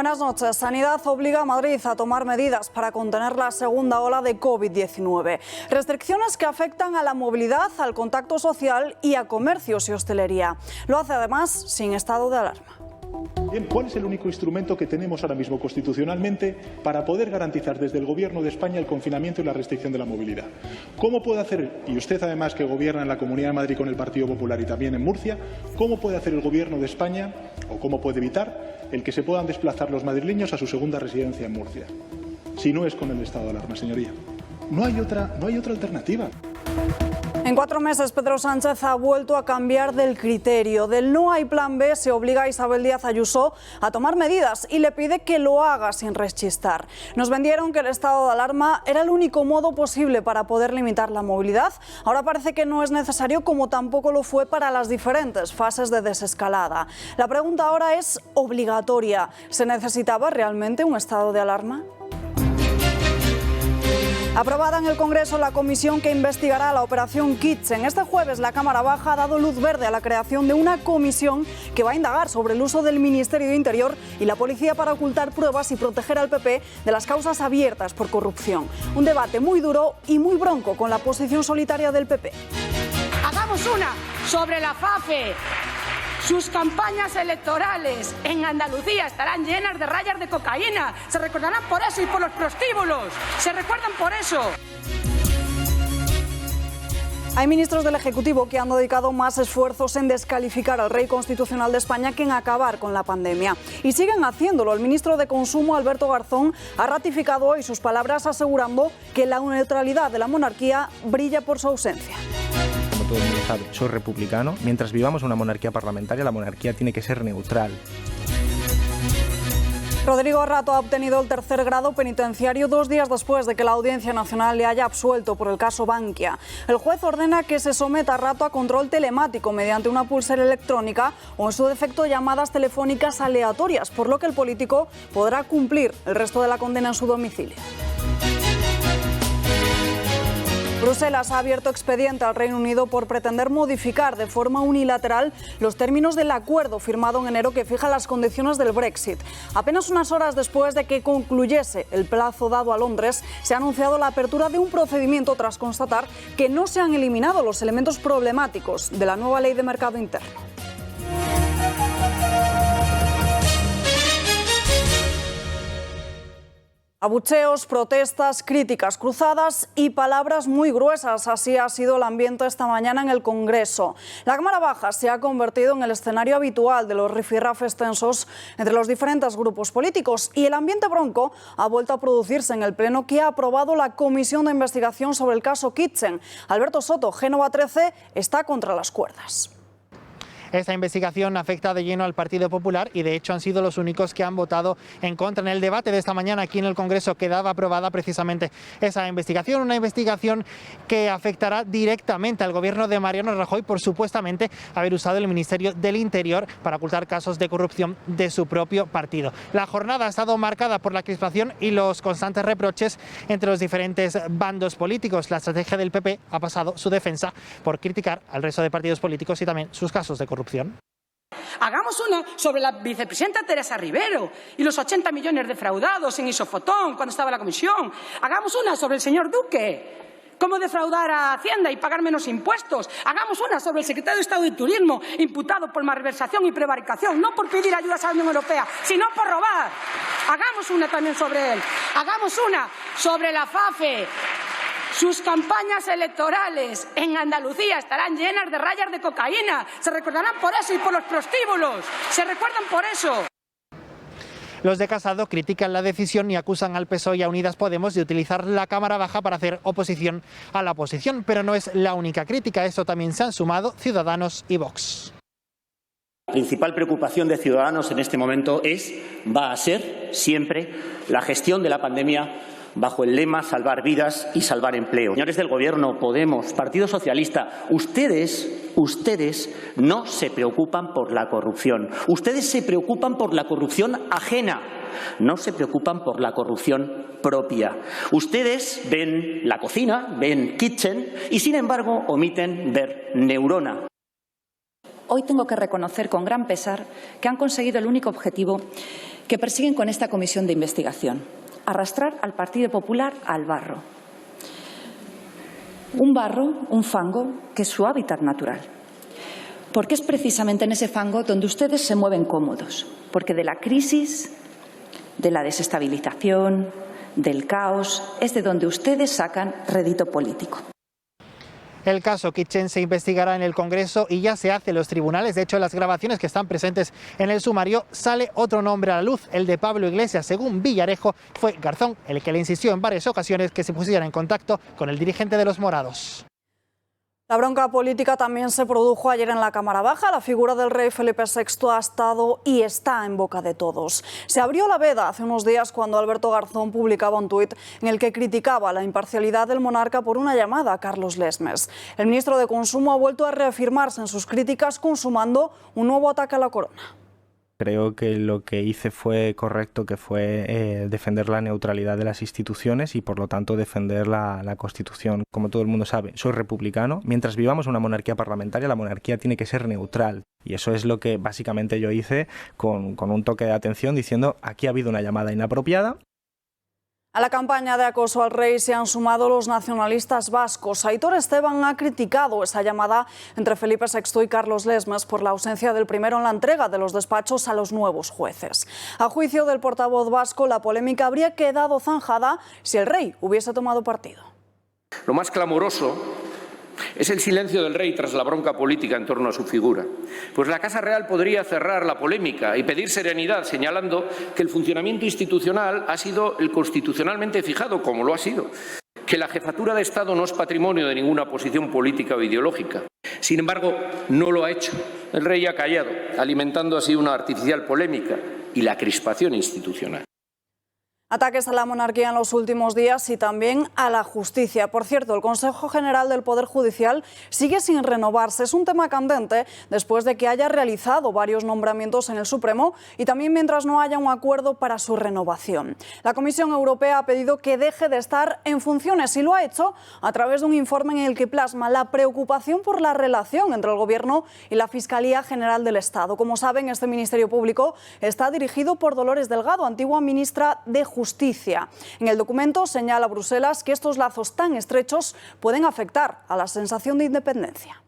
Buenas noches. Sanidad obliga a Madrid a tomar medidas para contener la segunda ola de COVID-19. Restricciones que afectan a la movilidad, al contacto social y a comercios y hostelería. Lo hace además sin estado de alarma. Bien, ¿cuál es el único instrumento que tenemos ahora mismo constitucionalmente para poder garantizar desde el Gobierno de España el confinamiento y la restricción de la movilidad? ¿Cómo puede hacer, y usted además que gobierna en la Comunidad de Madrid con el Partido Popular y también en Murcia, cómo puede hacer el Gobierno de España o cómo puede evitar el que se puedan desplazar los madrileños a su segunda residencia en Murcia? Si no es con el estado de alarma, señoría. No hay otra alternativa. En 4 meses, Pedro Sánchez ha vuelto a cambiar del criterio. Del no hay plan B se obliga a Isabel Díaz Ayuso a tomar medidas y le pide que lo haga sin rechistar. Nos vendieron que el estado de alarma era el único modo posible para poder limitar la movilidad. Ahora parece que no es necesario, como tampoco lo fue para las diferentes fases de desescalada. La pregunta ahora es obligatoria. ¿Se necesitaba realmente un estado de alarma? Aprobada en el Congreso la comisión que investigará la operación Kitchen. Este jueves la Cámara Baja ha dado luz verde a la creación de una comisión que va a indagar sobre el uso del Ministerio de Interior y la policía para ocultar pruebas y proteger al PP de las causas abiertas por corrupción. Un debate muy duro y muy bronco con la posición solitaria del PP. Hagamos una sobre la FAFE. Sus campañas electorales en Andalucía estarán llenas de rayas de cocaína. Se recordarán por eso y por los prostíbulos. Se recuerdan por eso. Hay ministros del Ejecutivo que han dedicado más esfuerzos en descalificar al rey constitucional de España que en acabar con la pandemia. Y siguen haciéndolo. El ministro de Consumo, Alberto Garzón, ha ratificado hoy sus palabras asegurando que la neutralidad de la monarquía brilla por su ausencia. Todo el mundo sabe, soy republicano. Mientras vivamos una monarquía parlamentaria, la monarquía tiene que ser neutral. Rodrigo Rato ha obtenido el tercer grado penitenciario 2 días después de que la Audiencia Nacional le haya absuelto por el caso Bankia. El juez ordena que se someta a Rato a control telemático mediante una pulsera electrónica o, en su defecto, llamadas telefónicas aleatorias, por lo que el político podrá cumplir el resto de la condena en su domicilio. Bruselas ha abierto expediente al Reino Unido por pretender modificar de forma unilateral los términos del acuerdo firmado en enero que fija las condiciones del Brexit. Apenas unas horas después de que concluyese el plazo dado a Londres, se ha anunciado la apertura de un procedimiento tras constatar que no se han eliminado los elementos problemáticos de la nueva ley de mercado interno. Abucheos, protestas, críticas cruzadas y palabras muy gruesas. Así ha sido el ambiente esta mañana en el Congreso. La Cámara Baja se ha convertido en el escenario habitual de los rifirrafes tensos entre los diferentes grupos políticos y el ambiente bronco ha vuelto a producirse en el Pleno, que ha aprobado la comisión de investigación sobre el caso Kitchen. Alberto Soto, Génova 13, está contra las cuerdas. Esta investigación afecta de lleno al Partido Popular y de hecho han sido los únicos que han votado en contra. En el debate de esta mañana aquí en el Congreso quedaba aprobada precisamente esa investigación, una investigación que afectará directamente al gobierno de Mariano Rajoy por supuestamente haber usado el Ministerio del Interior para ocultar casos de corrupción de su propio partido. La jornada ha estado marcada por la crispación y los constantes reproches entre los diferentes bandos políticos. La estrategia del PP ha pasado su defensa por criticar al resto de partidos políticos y también sus casos de corrupción. Hagamos una sobre la vicepresidenta Teresa Rivero y los 80 millones defraudados en Isofotón cuando estaba la comisión. Hagamos una sobre el señor Duque, cómo defraudar a Hacienda y pagar menos impuestos. Hagamos una sobre el secretario de Estado de Turismo, imputado por malversación y prevaricación, no por pedir ayudas a la Unión Europea, sino por robar. Hagamos una también sobre él. Hagamos una sobre la FAFE. Sus campañas electorales en Andalucía estarán llenas de rayas de cocaína. Se recordarán por eso y por los prostíbulos. Se recuerdan por eso. Los de Casado critican la decisión y acusan al PSOE y a Unidas Podemos de utilizar la Cámara Baja para hacer oposición a la oposición. Pero no es la única crítica. A esto también se han sumado Ciudadanos y Vox. La principal preocupación de Ciudadanos en este momento va a ser siempre la gestión de la pandemia bajo el lema salvar vidas y salvar empleo. Señores del Gobierno, Podemos, Partido Socialista, ustedes no se preocupan por la corrupción. Ustedes se preocupan por la corrupción ajena, no se preocupan por la corrupción propia. Ustedes ven la cocina, ven Kitchen y, sin embargo, omiten ver Neurona. Hoy tengo que reconocer con gran pesar que han conseguido el único objetivo que persiguen con esta comisión de investigación: arrastrar al Partido Popular al barro. Un barro, un fango, que es su hábitat natural. Porque es precisamente en ese fango donde ustedes se mueven cómodos. Porque de la crisis, de la desestabilización, del caos, es de donde ustedes sacan rédito político. El caso Kitchen se investigará en el Congreso y ya se hace en los tribunales. De hecho, en las grabaciones que están presentes en el sumario sale otro nombre a la luz, el de Pablo Iglesias. Según Villarejo, fue Garzón el que le insistió en varias ocasiones que se pusiera en contacto con el dirigente de los morados. La bronca política también se produjo ayer en la Cámara Baja. La figura del rey Felipe VI ha estado y está en boca de todos. Se abrió la veda hace unos días cuando Alberto Garzón publicaba un tuit en el que criticaba la imparcialidad del monarca por una llamada a Carlos Lesmes. El ministro de Consumo ha vuelto a reafirmarse en sus críticas, consumando un nuevo ataque a la corona. Creo que lo que hice fue correcto, que fue defender la neutralidad de las instituciones y por lo tanto defender la Constitución. Como todo el mundo sabe, soy republicano. Mientras vivamos una monarquía parlamentaria, la monarquía tiene que ser neutral. Y eso es lo que básicamente yo hice con un toque de atención diciendo: aquí ha habido una llamada inapropiada. A la campaña de acoso al rey se han sumado los nacionalistas vascos. Aitor Esteban ha criticado esa llamada entre Felipe VI y Carlos Lesmes por la ausencia del primero en la entrega de los despachos a los nuevos jueces. A juicio del portavoz vasco, la polémica habría quedado zanjada si el rey hubiese tomado partido. Lo más clamoroso es el silencio del rey tras la bronca política en torno a su figura. Pues la Casa Real podría cerrar la polémica y pedir serenidad, señalando que el funcionamiento institucional ha sido el constitucionalmente fijado, como lo ha sido, que la jefatura de Estado no es patrimonio de ninguna posición política o ideológica. Sin embargo, no lo ha hecho. El rey ha callado, alimentando así una artificial polémica y la crispación institucional. Ataques a la monarquía en los últimos días y también a la justicia. Por cierto, el Consejo General del Poder Judicial sigue sin renovarse. Es un tema candente después de que haya realizado varios nombramientos en el Supremo y también mientras no haya un acuerdo para su renovación. La Comisión Europea ha pedido que deje de estar en funciones y lo ha hecho a través de un informe en el que plasma la preocupación por la relación entre el Gobierno y la Fiscalía General del Estado. Como saben, este Ministerio Público está dirigido por Dolores Delgado, antigua ministra de Justicia. En el documento señala Bruselas que estos lazos tan estrechos pueden afectar a la sensación de independencia.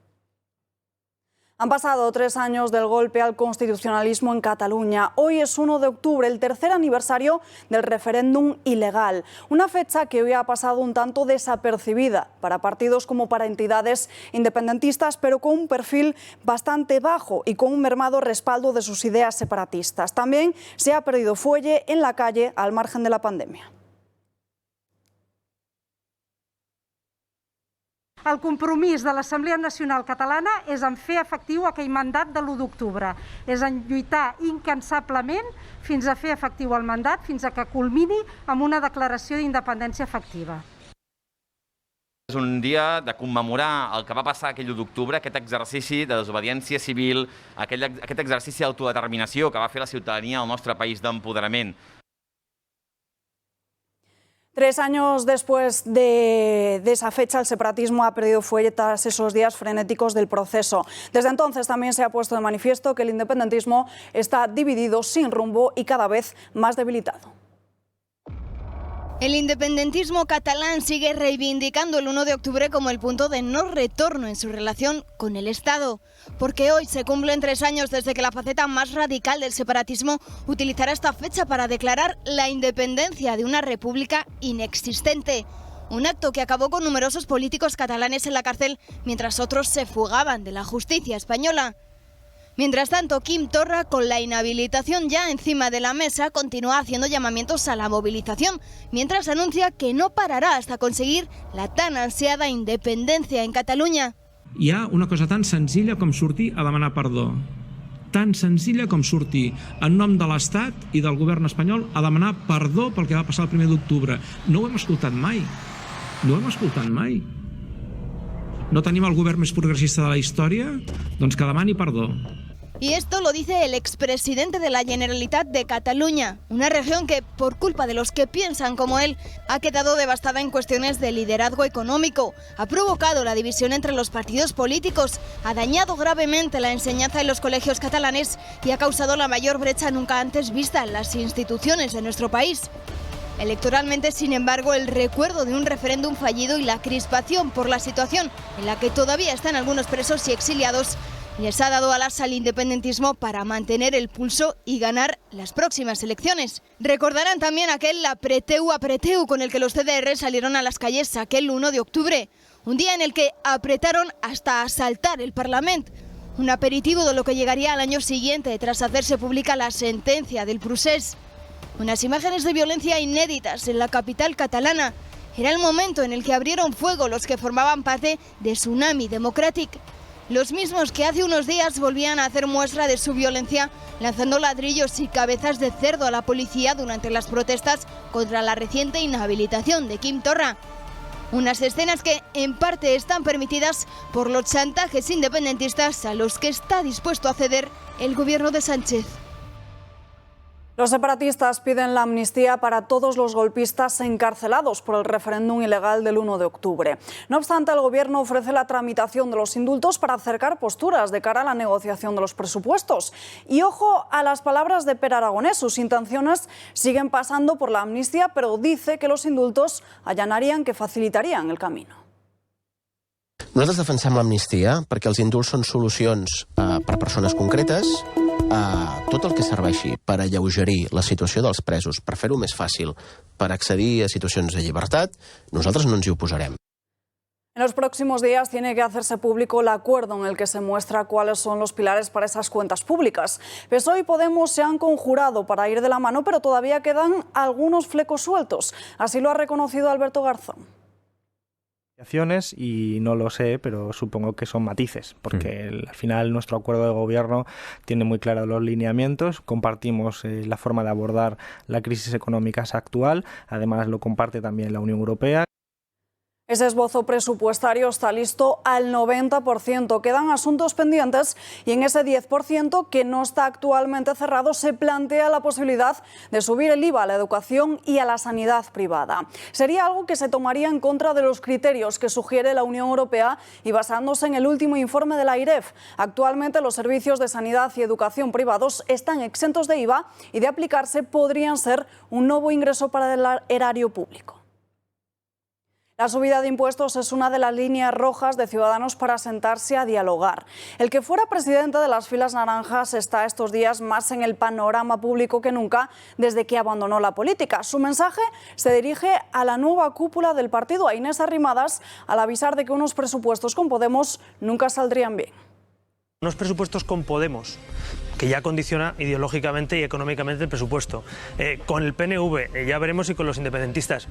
Han pasado 3 años del golpe al constitucionalismo en Cataluña. Hoy es 1 de octubre, el tercer aniversario del referéndum ilegal. Una fecha que hoy ha pasado un tanto desapercibida para partidos como para entidades independentistas, pero con un perfil bastante bajo y con un mermado respaldo de sus ideas separatistas. También se ha perdido fuelle en la calle al margen de la pandemia. El compromís de l'Assemblea Nacional Catalana és en fer efectiu aquell mandat de l'1 d'octubre, és en lluitar incansablement fins a fer efectiu el mandat, fins a que culmini amb una declaració d'independència efectiva. És un dia de commemorar el que va passar aquell 1 d'octubre, aquest exercici de desobediència civil, aquest exercici d'autodeterminació que va fer la ciutadania al nostre país d'empoderament. 3 años después de esa fecha, el separatismo ha perdido fuelle tras esos días frenéticos del proceso. Desde entonces también se ha puesto de manifiesto que el independentismo está dividido, sin rumbo y cada vez más debilitado. El independentismo catalán sigue reivindicando el 1 de octubre como el punto de no retorno en su relación con el Estado, porque hoy se cumplen 3 años desde que la faceta más radical del separatismo utilizará esta fecha para declarar la independencia de una república inexistente. Un acto que acabó con numerosos políticos catalanes en la cárcel mientras otros se fugaban de la justicia española. Mientras tanto, Quim Torra, con la inhabilitación ya encima de la mesa, continúa haciendo llamamientos a la movilización, mientras anuncia que no parará hasta conseguir la tan ansiada independencia en Catalunya. Hi ha una cosa tan senzilla com sortir a demanar perdó. Tan senzilla com sortir en nom de l'Estat i del govern espanyol a demanar perdó pel que va passar el 1 d'octubre. No ho hem escoltat mai. No ho hem escoltat mai. No tenim el govern més progressista de la història? Doncs que demani perdó. Y esto lo dice el expresidente de la Generalitat de Cataluña, una región que, por culpa de los que piensan como él, ha quedado devastada en cuestiones de liderazgo económico, ha provocado la división entre los partidos políticos, ha dañado gravemente la enseñanza en los colegios catalanes y ha causado la mayor brecha nunca antes vista en las instituciones de nuestro país. Electoralmente, sin embargo, el recuerdo de un referéndum fallido y la crispación por la situación en la que todavía están algunos presos y exiliados les ha dado alas al independentismo para mantener el pulso y ganar las próximas elecciones. Recordarán también aquel apreteu con el que los CDR salieron a las calles aquel 1 de octubre, un día en el que apretaron hasta asaltar el Parlamento. Un aperitivo de lo que llegaría al año siguiente tras hacerse pública la sentencia del procés. Unas imágenes de violencia inéditas en la capital catalana. Era el momento en el que abrieron fuego los que formaban parte de Tsunami Democratic. Los mismos que hace unos días volvían a hacer muestra de su violencia lanzando ladrillos y cabezas de cerdo a la policía durante las protestas contra la reciente inhabilitación de Quim Torra. Unas escenas que en parte están permitidas por los chantajes independentistas a los que está dispuesto a ceder el gobierno de Sánchez. Los separatistas piden la amnistía para todos los golpistas encarcelados por el referéndum ilegal del 1 de octubre. No obstante, el Gobierno ofrece la tramitación de los indultos para acercar posturas de cara a la negociación de los presupuestos. Y ojo a las palabras de Pere Aragonès, sus intenciones siguen pasando por la amnistía, pero dice que los indultos allanarían, que facilitarían el camino. Nosaltres defensem l'amnistia perquè els indults són solucions per persones concretes, tot el que serveixi per alleugerir la situació dels presos, per fer-ho més fàcil, per accedir a situacions de llibertat, nosaltres no ens hi oposarem. En los próximos días tiene que hacerse público el acuerdo en el que se muestra cuáles son los pilares para esas cuentas públicas. PSOE y Podemos se han conjurado para ir de la mano, pero todavía quedan algunos flecos sueltos. Así lo ha reconocido Alberto Garzón. Y no lo sé, pero supongo que son matices, porque al final nuestro acuerdo de gobierno tiene muy claros los lineamientos, compartimos la forma de abordar la crisis económica actual, además lo comparte también la Unión Europea. Ese esbozo presupuestario está listo al 90%. Quedan asuntos pendientes y en ese 10% que no está actualmente cerrado se plantea la posibilidad de subir el IVA a la educación y a la sanidad privada. Sería algo que se tomaría en contra de los criterios que sugiere la Unión Europea y basándose en el último informe de la AIREF. Actualmente los servicios de sanidad y educación privados están exentos de IVA y de aplicarse podrían ser un nuevo ingreso para el erario público. La subida de impuestos es una de las líneas rojas de Ciudadanos para sentarse a dialogar. El que fuera presidente de las filas naranjas está estos días más en el panorama público que nunca desde que abandonó la política. Su mensaje se dirige a la nueva cúpula del partido, a Inés Arrimadas, al avisar de que unos presupuestos con Podemos nunca saldrían bien. Unos presupuestos con Podemos, que ya condiciona ideológicamente y económicamente el presupuesto. Con el PNV, ya veremos, y con los independentistas.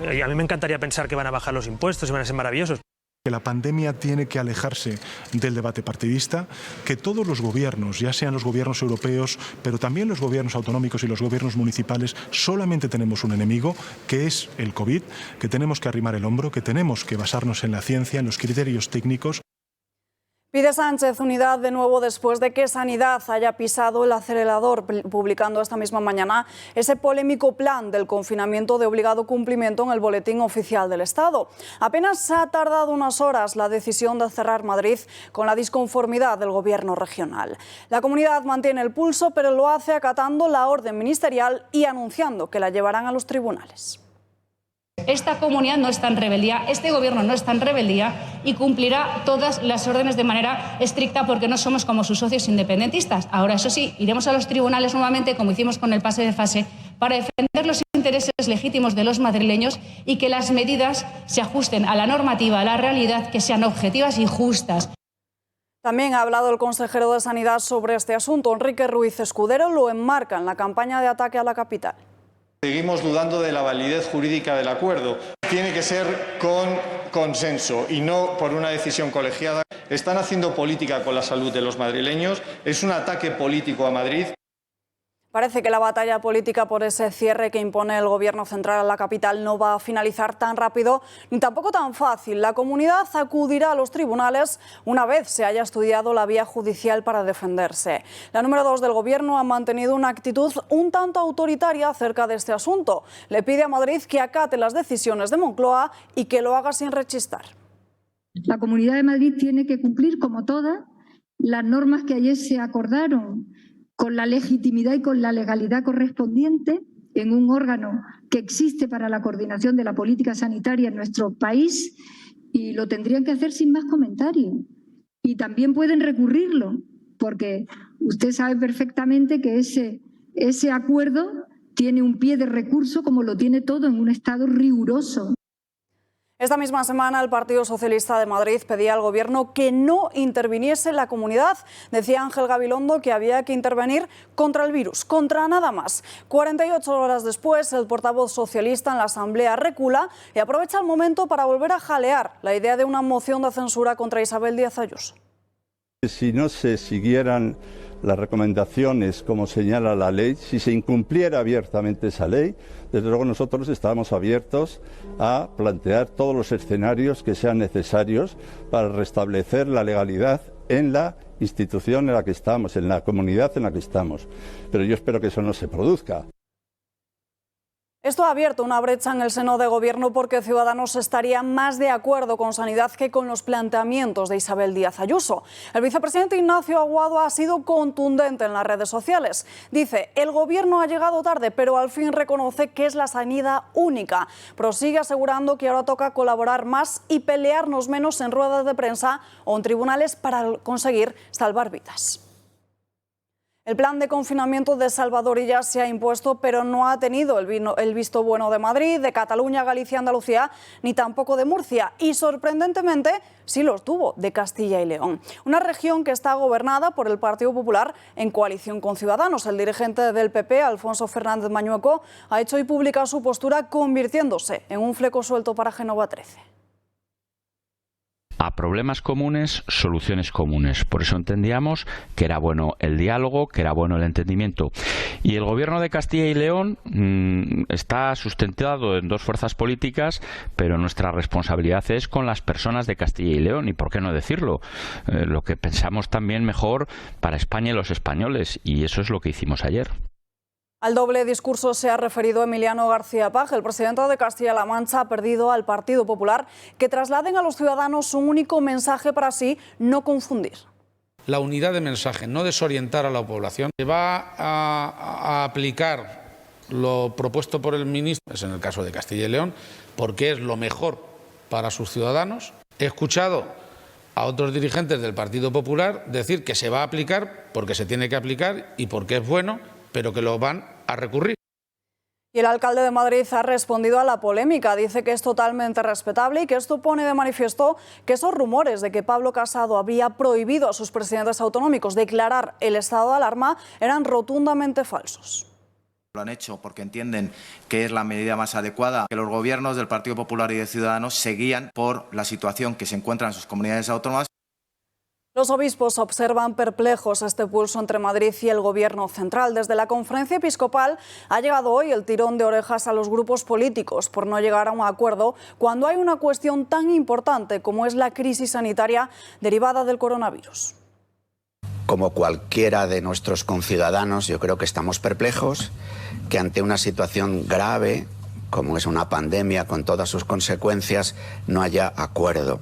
A mí me encantaría pensar que van a bajar los impuestos y van a ser maravillosos. Que la pandemia tiene que alejarse del debate partidista, que todos los gobiernos, ya sean los gobiernos europeos, pero también los gobiernos autonómicos y los gobiernos municipales, solamente tenemos un enemigo, que es el COVID, que tenemos que arrimar el hombro, que tenemos que basarnos en la ciencia, en los criterios técnicos. Pide Sánchez unidad de nuevo después de que Sanidad haya pisado el acelerador, publicando esta misma mañana ese polémico plan del confinamiento de obligado cumplimiento en el Boletín Oficial del Estado. Apenas ha tardado unas horas la decisión de cerrar Madrid con la disconformidad del Gobierno regional. La comunidad mantiene el pulso, pero lo hace acatando la orden ministerial y anunciando que la llevarán a los tribunales. Esta comunidad no está en rebeldía, este gobierno no está en rebeldía y cumplirá todas las órdenes de manera estricta porque no somos como sus socios independentistas. Ahora, eso sí, iremos a los tribunales nuevamente, como hicimos con el pase de fase, para defender los intereses legítimos de los madrileños y que las medidas se ajusten a la normativa, a la realidad, que sean objetivas y justas. También ha hablado el consejero de Sanidad sobre este asunto. Enrique Ruiz Escudero lo enmarca en la campaña de ataque a la capital. Seguimos dudando de la validez jurídica del acuerdo. Tiene que ser con consenso y no por una decisión colegiada. Están haciendo política con la salud de los madrileños. Es un ataque político a Madrid. Parece que la batalla política por ese cierre que impone el Gobierno central a la capital no va a finalizar tan rápido ni tampoco tan fácil. La comunidad acudirá a los tribunales una vez se haya estudiado la vía judicial para defenderse. La número 2 del Gobierno ha mantenido una actitud un tanto autoritaria acerca de este asunto. Le pide a Madrid que acate las decisiones de Moncloa y que lo haga sin rechistar. La Comunidad de Madrid tiene que cumplir, como todas, las normas que ayer se acordaron, con la legitimidad y con la legalidad correspondiente en un órgano que existe para la coordinación de la política sanitaria en nuestro país, y lo tendrían que hacer sin más comentarios. Y también pueden recurrirlo, porque usted sabe perfectamente que ese acuerdo tiene un pie de recurso, como lo tiene todo en un Estado riguroso. Esta misma semana el Partido Socialista de Madrid pedía al Gobierno que no interviniese la comunidad. Decía Ángel Gabilondo que había que intervenir contra el virus, contra nada más. 48 horas después, el portavoz socialista en la Asamblea recula y aprovecha el momento para volver a jalear la idea de una moción de censura contra Isabel Díaz Ayuso. Si no se siguieran las recomendaciones como señala la ley, si se incumpliera abiertamente esa ley, desde luego nosotros estamos abiertos a plantear todos los escenarios que sean necesarios para restablecer la legalidad en la institución en la que estamos, en la comunidad en la que estamos. Pero yo espero que eso no se produzca. Esto ha abierto una brecha en el seno de Gobierno porque Ciudadanos estaría más de acuerdo con Sanidad que con los planteamientos de Isabel Díaz Ayuso. El vicepresidente Ignacio Aguado ha sido contundente en las redes sociales. Dice, el Gobierno ha llegado tarde, pero al fin reconoce que es la sanidad única. Prosigue asegurando que ahora toca colaborar más y pelearnos menos en ruedas de prensa o en tribunales para conseguir salvar vidas. El plan de confinamiento de Salvador Illa se ha impuesto, pero no ha tenido el visto bueno de Madrid, de Cataluña, Galicia, Andalucía, ni tampoco de Murcia. Y sorprendentemente sí los tuvo de Castilla y León. Una región que está gobernada por el Partido Popular en coalición con Ciudadanos. El dirigente del PP, Alfonso Fernández Mañueco, ha hecho hoy pública su postura, convirtiéndose en un fleco suelto para Génova 13. A problemas comunes, soluciones comunes. Por eso entendíamos que era bueno el diálogo, que era bueno el entendimiento. Y el Gobierno de Castilla y León está sustentado en dos fuerzas políticas, pero nuestra responsabilidad es con las personas de Castilla y León. Y por qué no decirlo, lo que pensamos también mejor para España y los españoles. Y eso es lo que hicimos ayer. Al doble discurso se ha referido Emiliano García Paje. El presidente de Castilla-La Mancha ha pedido al Partido Popular que trasladen a los ciudadanos un único mensaje para así no confundir. La unidad de mensaje, no desorientar a la población. Se va a aplicar lo propuesto por el ministro, es en el caso de Castilla y León, porque es lo mejor para sus ciudadanos. He escuchado a otros dirigentes del Partido Popular decir que se va a aplicar porque se tiene que aplicar y porque es bueno, pero que lo van a recurrir. Y el alcalde de Madrid ha respondido a la polémica. Dice que es totalmente respetable y que esto pone de manifiesto que esos rumores de que Pablo Casado habría prohibido a sus presidentes autonómicos declarar el estado de alarma eran rotundamente falsos. Lo han hecho porque entienden que es la medida más adecuada, que los gobiernos del Partido Popular y de Ciudadanos se guían por la situación que se encuentra en sus comunidades autónomas. Los obispos observan perplejos este pulso entre Madrid y el Gobierno central. Desde la conferencia episcopal ha llegado hoy el tirón de orejas a los grupos políticos por no llegar a un acuerdo cuando hay una cuestión tan importante como es la crisis sanitaria derivada del coronavirus. Como cualquiera de nuestros conciudadanos, yo creo que estamos perplejos, que ante una situación grave, como es una pandemia con todas sus consecuencias, no haya acuerdo.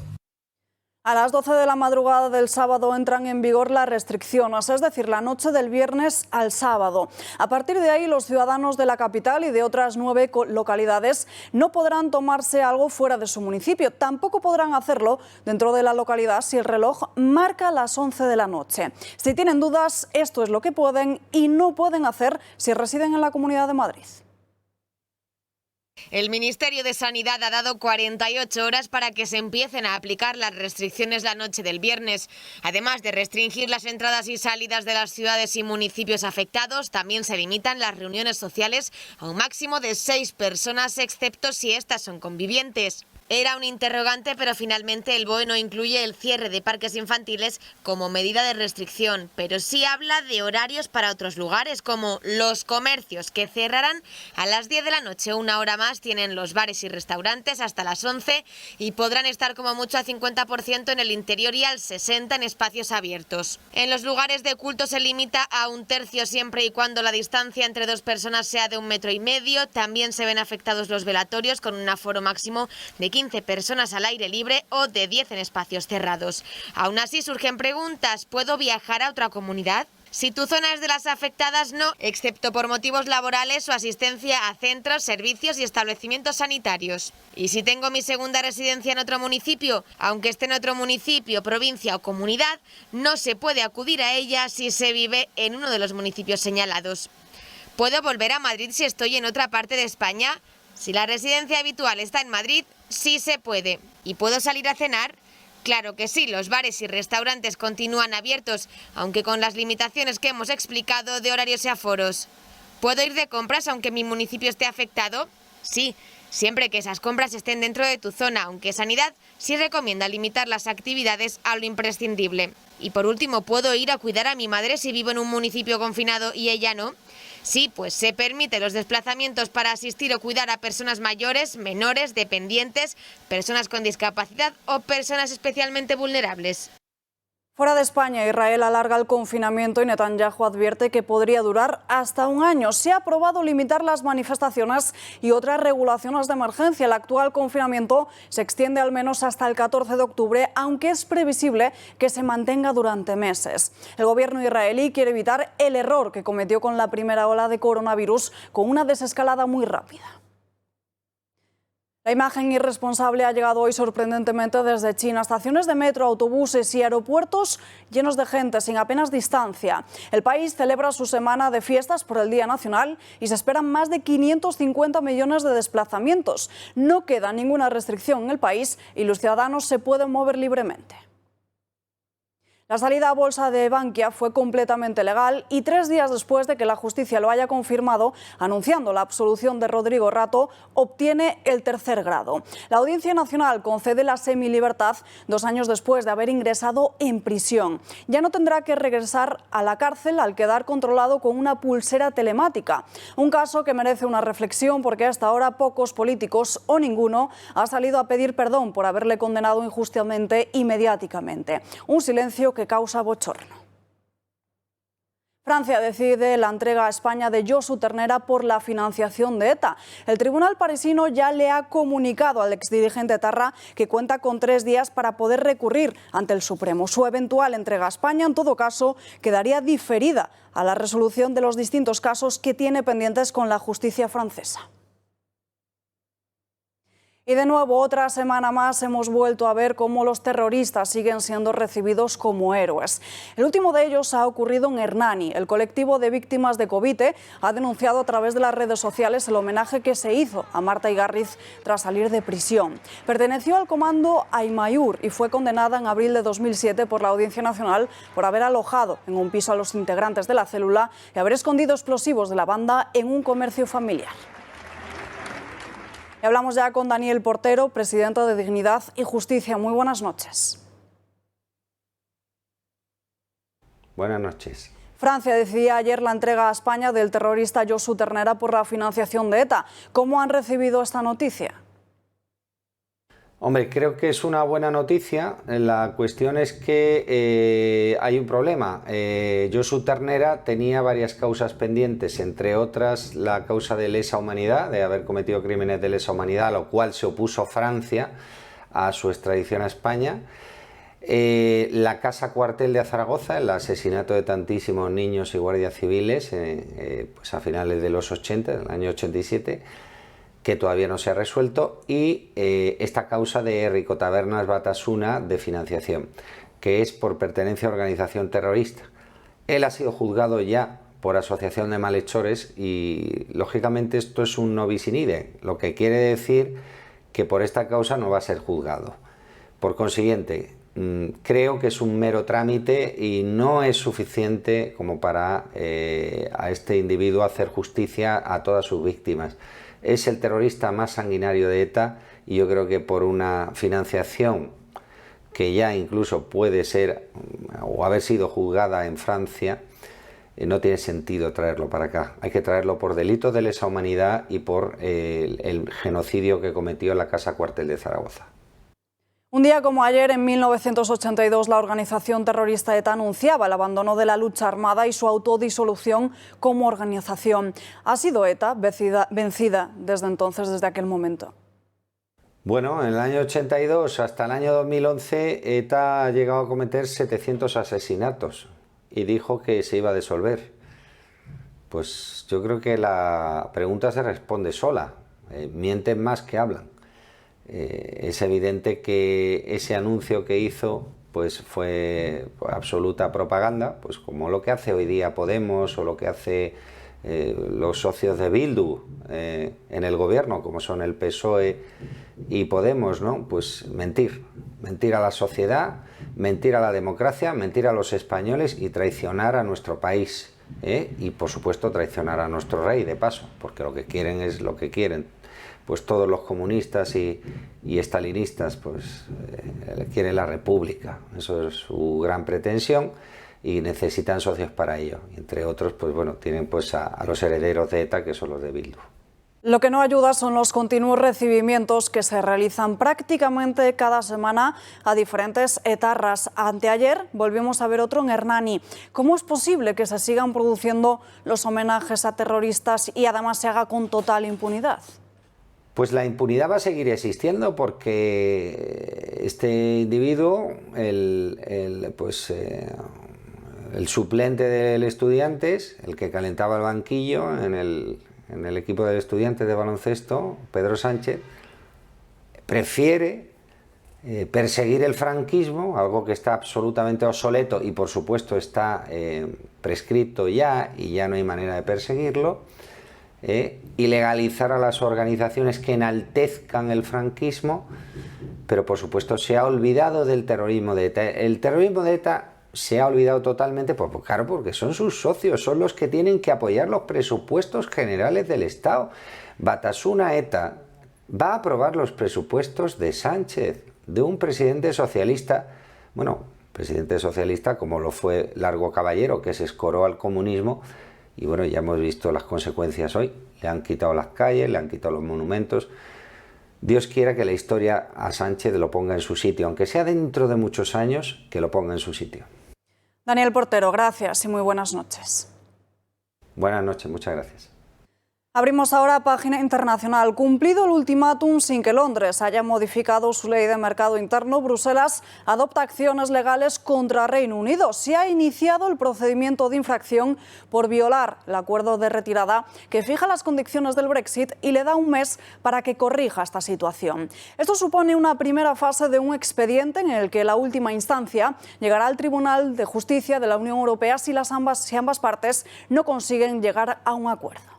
A las 12 de la madrugada del sábado entran en vigor las restricciones, es decir, la noche del viernes al sábado. A partir de ahí, los ciudadanos de la capital y de otras 9 localidades no podrán tomarse algo fuera de su municipio. Tampoco podrán hacerlo dentro de la localidad si el reloj marca las 11 de la noche. Si tienen dudas, esto es lo que pueden y no pueden hacer si residen en la Comunidad de Madrid. El Ministerio de Sanidad ha dado 48 horas para que se empiecen a aplicar las restricciones la noche del viernes. Además de restringir las entradas y salidas de las ciudades y municipios afectados, también se limitan las reuniones sociales a un máximo de 6 personas, excepto si estas son convivientes. Era un interrogante, pero finalmente el BOE no incluye el cierre de parques infantiles como medida de restricción, pero sí habla de horarios para otros lugares, como los comercios, que cerrarán a las 10 de la noche. Una hora más tienen los bares y restaurantes hasta las 11 y podrán estar como mucho a 50% en el interior y al 60% en espacios abiertos. En los lugares de culto se limita a 1/3 siempre y cuando la distancia entre dos personas sea de 1,5 metros. También se ven afectados los velatorios con un aforo máximo de 15 personas al aire libre o de 10 en espacios cerrados. Aún así surgen preguntas. ¿Puedo viajar a otra comunidad? Si tu zona es de las afectadas, no, excepto por motivos laborales o asistencia a centros, servicios y establecimientos sanitarios. Y si tengo mi segunda residencia en otro municipio, aunque esté en otro municipio, provincia o comunidad, no se puede acudir a ella si se vive en uno de los municipios señalados. ¿Puedo volver a Madrid si estoy en otra parte de España? Si la residencia habitual está en Madrid, sí se puede. ¿Y puedo salir a cenar? Claro que sí, los bares y restaurantes continúan abiertos, aunque con las limitaciones que hemos explicado de horarios y aforos. ¿Puedo ir de compras aunque mi municipio esté afectado? Sí, siempre que esas compras estén dentro de tu zona, aunque Sanidad sí recomienda limitar las actividades a lo imprescindible. Y por último, ¿puedo ir a cuidar a mi madre si vivo en un municipio confinado y ella no? Sí, pues se permiten los desplazamientos para asistir o cuidar a personas mayores, menores, dependientes, personas con discapacidad o personas especialmente vulnerables. Fuera de España, Israel alarga el confinamiento y Netanyahu advierte que podría durar hasta un año. Se ha aprobado limitar las manifestaciones y otras regulaciones de emergencia. El actual confinamiento se extiende al menos hasta el 14 de octubre, aunque es previsible que se mantenga durante meses. El gobierno israelí quiere evitar el error que cometió con la primera ola de coronavirus, con una desescalada muy rápida. La imagen irresponsable ha llegado hoy sorprendentemente desde China. Estaciones de metro, autobuses y aeropuertos llenos de gente sin apenas distancia. El país celebra su semana de fiestas por el Día Nacional y se esperan más de 550 millones de desplazamientos. No queda ninguna restricción en el país y los ciudadanos se pueden mover libremente. La salida a bolsa de Bankia fue completamente legal y 3 días después de que la justicia lo haya confirmado, anunciando la absolución de Rodrigo Rato, obtiene el 3er grado. La Audiencia Nacional concede la semilibertad 2 años después de haber ingresado en prisión. Ya no tendrá que regresar a la cárcel al quedar controlado con una pulsera telemática. Un caso que merece una reflexión porque hasta ahora pocos políticos o ninguno ha salido a pedir perdón por haberle condenado injustamente y mediáticamente. Un silencio que causa bochorno. Francia decide la entrega a España de Josu Ternera por la financiación de ETA. El tribunal parisino ya le ha comunicado al exdirigente etarra que cuenta con 3 días para poder recurrir ante el Supremo. Su eventual entrega a España, en todo caso, quedaría diferida a la resolución de los distintos casos que tiene pendientes con la justicia francesa. Y de nuevo, otra semana más hemos vuelto a ver cómo los terroristas siguen siendo recibidos como héroes. El último de ellos ha ocurrido en Hernani. El colectivo de víctimas de Covite ha denunciado a través de las redes sociales el homenaje que se hizo a Marta Igarriz tras salir de prisión. Perteneció al comando Aymayur y fue condenada en abril de 2007 por la Audiencia Nacional por haber alojado en un piso a los integrantes de la célula y haber escondido explosivos de la banda en un comercio familiar. Y hablamos ya con Daniel Portero, presidente de Dignidad y Justicia. Muy buenas noches. Buenas noches. Francia decidía ayer la entrega a España del terrorista Josu Ternera por la financiación de ETA. ¿Cómo han recibido esta noticia? Hombre, creo que es una buena noticia. La cuestión es que hay un problema. Josu Ternera tenía varias causas pendientes, entre otras la causa de lesa humanidad, de haber cometido crímenes de lesa humanidad, a lo cual se opuso Francia a su extradición a España. La casa cuartel de Zaragoza, el asesinato de tantísimos niños y guardias civiles pues a finales de los 80, del año 87, que todavía no se ha resuelto, y esta causa de Rico Tabernas Batasuna de financiación, que es por pertenencia a organización terrorista. Él ha sido juzgado ya por asociación de malhechores y lógicamente esto es un no bis in idem, lo que quiere decir que por esta causa no va a ser juzgado. Por consiguiente, creo que es un mero trámite y no es suficiente como para a este individuo hacer justicia a todas sus víctimas. es el terrorista más sanguinario de ETA y yo creo que por una financiación que ya incluso puede ser o haber sido juzgada en Francia, no tiene sentido traerlo para acá. Hay que traerlo por delitos de lesa humanidad y por el genocidio que cometió en la Casa Cuartel de Zaragoza. Un día como ayer, en 1982, la organización terrorista ETA anunciaba el abandono de la lucha armada y su autodisolución como organización. ¿Ha sido ETA vencida desde entonces, desde aquel momento? Bueno, en el año 82 hasta el año 2011, ETA ha llegado a cometer 700 asesinatos y dijo que se iba a disolver. Pues yo creo que la pregunta se responde sola. Mienten más que hablan. Es evidente que ese anuncio que hizo pues fue absoluta propaganda, pues como lo que hace hoy día Podemos o lo que hace los socios de Bildu en el gobierno, como son el PSOE y Podemos, ¿no? Pues mentir a la sociedad, mentir a la democracia, mentir a los españoles y traicionar a nuestro país, y por supuesto traicionar a nuestro rey de paso, porque lo que quieren es lo que quieren. Pues todos los comunistas y estalinistas pues quieren la república, eso es su gran pretensión y necesitan socios para ello. Y entre otros, pues bueno, tienen pues a los herederos de ETA, que son los de Bildu. Lo que no ayuda son los continuos recibimientos que se realizan prácticamente cada semana a diferentes etarras. Anteayer volvimos a ver otro en Hernani. ¿Cómo es posible que se sigan produciendo los homenajes a terroristas y además se haga con total impunidad? Pues la impunidad va a seguir existiendo porque este individuo, el suplente del Estudiantes, el que calentaba el banquillo en el equipo del Estudiantes de baloncesto, Pedro Sánchez, prefiere perseguir el franquismo, algo que está absolutamente obsoleto y por supuesto está prescrito ya y ya no hay manera de perseguirlo, y legalizar a las organizaciones que enaltezcan el franquismo, pero por supuesto se ha olvidado del terrorismo de ETA. El terrorismo de ETA se ha olvidado totalmente, pues claro, porque son sus socios, son los que tienen que apoyar los presupuestos generales del Estado. Batasuna ETA va a aprobar los presupuestos de Sánchez, de un presidente socialista, bueno, presidente socialista como lo fue Largo Caballero, que se escoró al comunismo. Y bueno, ya hemos visto las consecuencias hoy. Le han quitado las calles, le han quitado los monumentos. Dios quiera que la historia a Sánchez lo ponga en su sitio, aunque sea dentro de muchos años, que lo ponga en su sitio. Daniel Portero, gracias y muy buenas noches. Buenas noches, muchas gracias. Abrimos ahora página internacional. Cumplido el ultimátum sin que Londres haya modificado su ley de mercado interno, Bruselas adopta acciones legales contra Reino Unido. Se ha iniciado el procedimiento de infracción por violar el acuerdo de retirada que fija las condiciones del Brexit y le da un mes para que corrija esta situación. Esto supone una primera fase de un expediente en el que la última instancia llegará al Tribunal de Justicia de la Unión Europea si ambas partes no consiguen llegar a un acuerdo.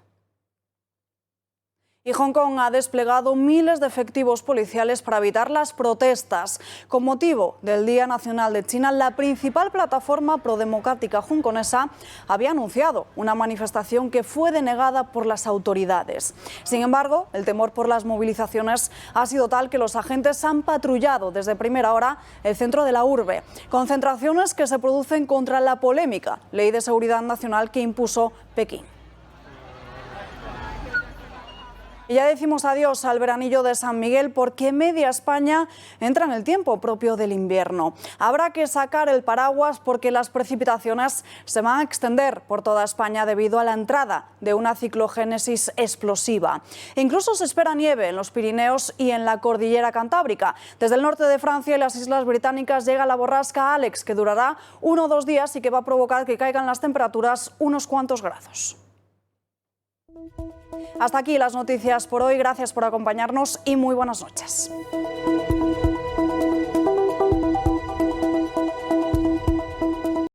Y Hong Kong ha desplegado miles de efectivos policiales para evitar las protestas. Con motivo del Día Nacional de China, la principal plataforma prodemocrática hongkonesa había anunciado una manifestación que fue denegada por las autoridades. Sin embargo, el temor por las movilizaciones ha sido tal que los agentes han patrullado desde primera hora el centro de la urbe. Concentraciones que se producen contra la polémica Ley de Seguridad Nacional que impuso Pekín. Y ya decimos adiós al veranillo de San Miguel porque media España entra en el tiempo propio del invierno. Habrá que sacar el paraguas porque las precipitaciones se van a extender por toda España debido a la entrada de una ciclogénesis explosiva. Incluso se espera nieve en los Pirineos y en la cordillera Cantábrica. Desde el norte de Francia y las Islas Británicas llega la borrasca Alex, que durará 1 o 2 días y que va a provocar que caigan las temperaturas unos cuantos grados. Hasta aquí las noticias por hoy. Gracias por acompañarnos y muy buenas noches.